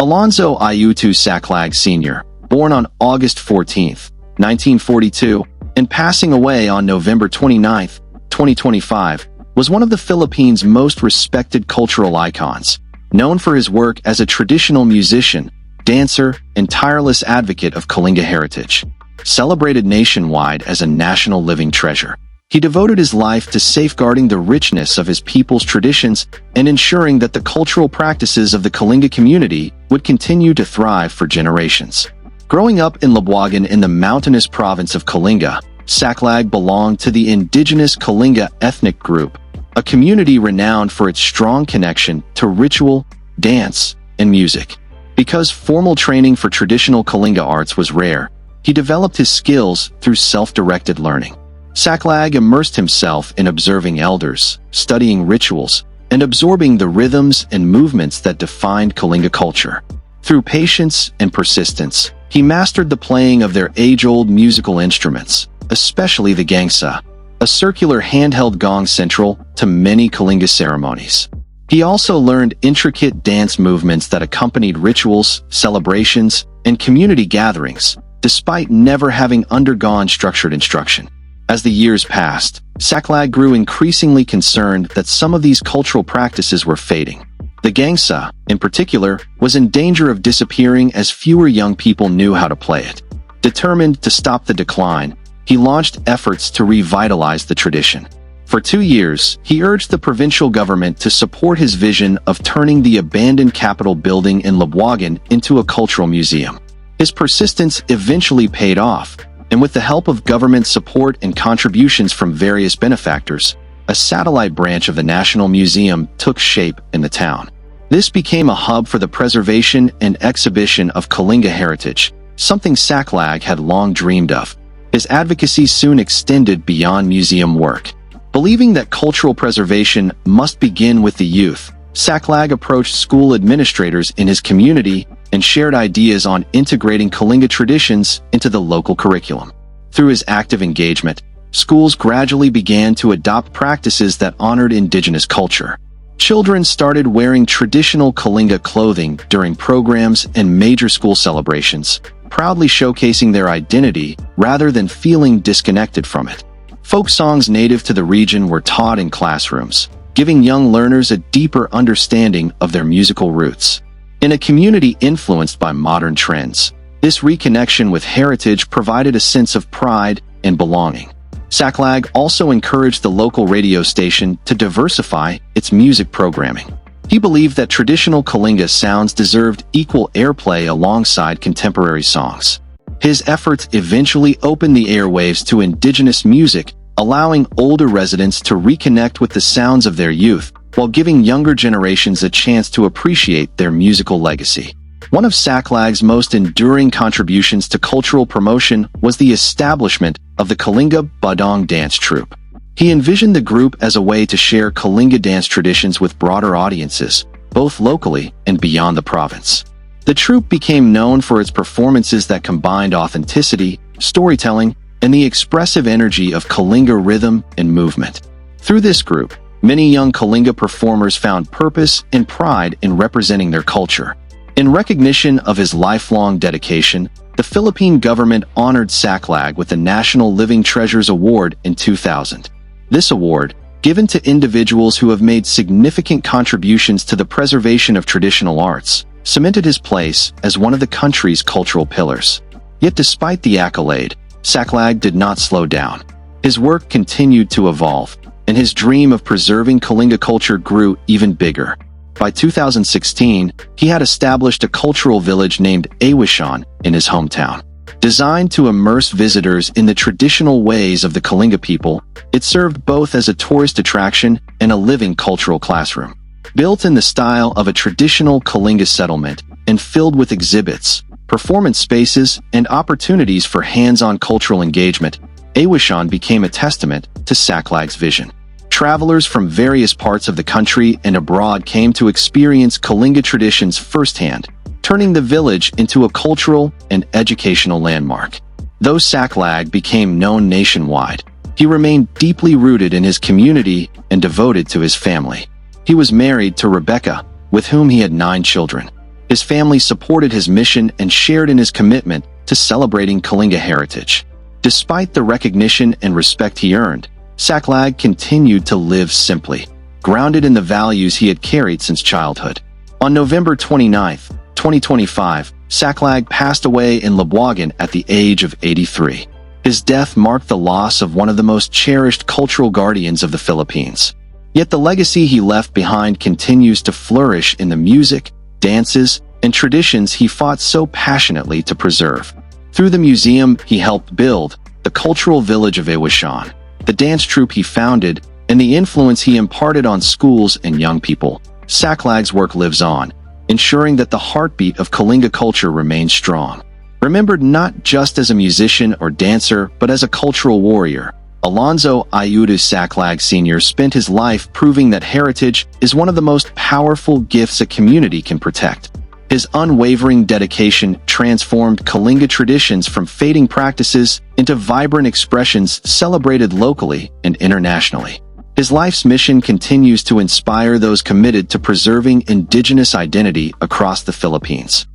Alonzo Ayutu Saclag Sr., born on August 14, 1942, and passing away on November 29, 2025, was one of the Philippines' most respected cultural icons, known for his work as a traditional musician, dancer, and tireless advocate of Kalinga heritage. Celebrated nationwide as a national living treasure, he devoted his life to safeguarding the richness of his people's traditions and ensuring that the cultural practices of the Kalinga community would continue to thrive for generations. Growing up in Labuagan in the mountainous province of Kalinga, Saclag belonged to the indigenous Kalinga ethnic group, a community renowned for its strong connection to ritual, dance, and music. Because formal training for traditional Kalinga arts was rare, he developed his skills through self-directed learning. Saclag immersed himself in observing elders, studying rituals, and absorbing the rhythms and movements that defined Kalinga culture. Through patience and persistence, he mastered the playing of their age-old musical instruments, especially the gangsa, a circular handheld gong central to many Kalinga ceremonies. He also learned intricate dance movements that accompanied rituals, celebrations, and community gatherings, despite never having undergone structured instruction. As the years passed, Saclag grew increasingly concerned that some of these cultural practices were fading. The gangsa, in particular, was in danger of disappearing as fewer young people knew how to play it. Determined to stop the decline, he launched efforts to revitalize the tradition. For 2 years, he urged the provincial government to support his vision of turning the abandoned Capitol building in Labuagan into a cultural museum. His persistence eventually paid off, and with the help of government support and contributions from various benefactors, a satellite branch of the National Museum took shape in the town. This became a hub for the preservation and exhibition of Kalinga heritage, something Saclag had long dreamed of. His advocacy soon extended beyond museum work. Believing that cultural preservation must begin with the youth, Saclag approached school administrators in his community and shared ideas on integrating Kalinga traditions into the local curriculum. Through his active engagement, schools gradually began to adopt practices that honored indigenous culture. Children started wearing traditional Kalinga clothing during programs and major school celebrations, proudly showcasing their identity rather than feeling disconnected from it. Folk songs native to the region were taught in classrooms, giving young learners a deeper understanding of their musical roots. In a community influenced by modern trends, this reconnection with heritage provided a sense of pride and belonging. Saclag also encouraged the local radio station to diversify its music programming. He believed that traditional Kalinga sounds deserved equal airplay alongside contemporary songs. His efforts eventually opened the airwaves to indigenous music, allowing older residents to reconnect with the sounds of their youth, while giving younger generations a chance to appreciate their musical legacy. One of Saclag's most enduring contributions to cultural promotion was the establishment of the Kalinga Badong dance troupe. He envisioned the group as a way to share Kalinga dance traditions with broader audiences, both locally and beyond the province. The troupe became known for its performances that combined authenticity, storytelling, and the expressive energy of Kalinga rhythm and movement. Through this group, many young Kalinga performers found purpose and pride in representing their culture. In recognition of his lifelong dedication, the Philippine government honored Saclag with the National Living Treasures Award in 2000. This award, given to individuals who have made significant contributions to the preservation of traditional arts, cemented his place as one of the country's cultural pillars. Yet despite the accolade, Saclag did not slow down. His work continued to evolve, and his dream of preserving Kalinga culture grew even bigger. By 2016, he had established a cultural village named Awishan in his hometown. Designed to immerse visitors in the traditional ways of the Kalinga people, it served both as a tourist attraction and a living cultural classroom. Built in the style of a traditional Kalinga settlement and filled with exhibits, performance spaces, and opportunities for hands-on cultural engagement, Awishan became a testament to Saclag's vision. Travelers from various parts of the country and abroad came to experience Kalinga traditions firsthand, turning the village into a cultural and educational landmark. Though Saclag became known nationwide, he remained deeply rooted in his community and devoted to his family. He was married to Rebecca, with whom he had 9 children. His family supported his mission and shared in his commitment to celebrating Kalinga heritage. Despite the recognition and respect he earned, Saclag continued to live simply, grounded in the values he had carried since childhood. On November 29, 2025, Saclag passed away in Labuagan at the age of 83. His death marked the loss of one of the most cherished cultural guardians of the Philippines. Yet the legacy he left behind continues to flourish in the music, dances, and traditions he fought so passionately to preserve. Through the museum he helped build, the cultural village of Awashan, the dance troupe he founded, and the influence he imparted on schools and young people, Saclag's work lives on, ensuring that the heartbeat of Kalinga culture remains strong. Remembered not just as a musician or dancer, but as a cultural warrior, Alonzo Ayutu Saclag Sr. spent his life proving that heritage is one of the most powerful gifts a community can protect. His unwavering dedication transformed Kalinga traditions from fading practices into vibrant expressions celebrated locally and internationally. His life's mission continues to inspire those committed to preserving indigenous identity across the Philippines.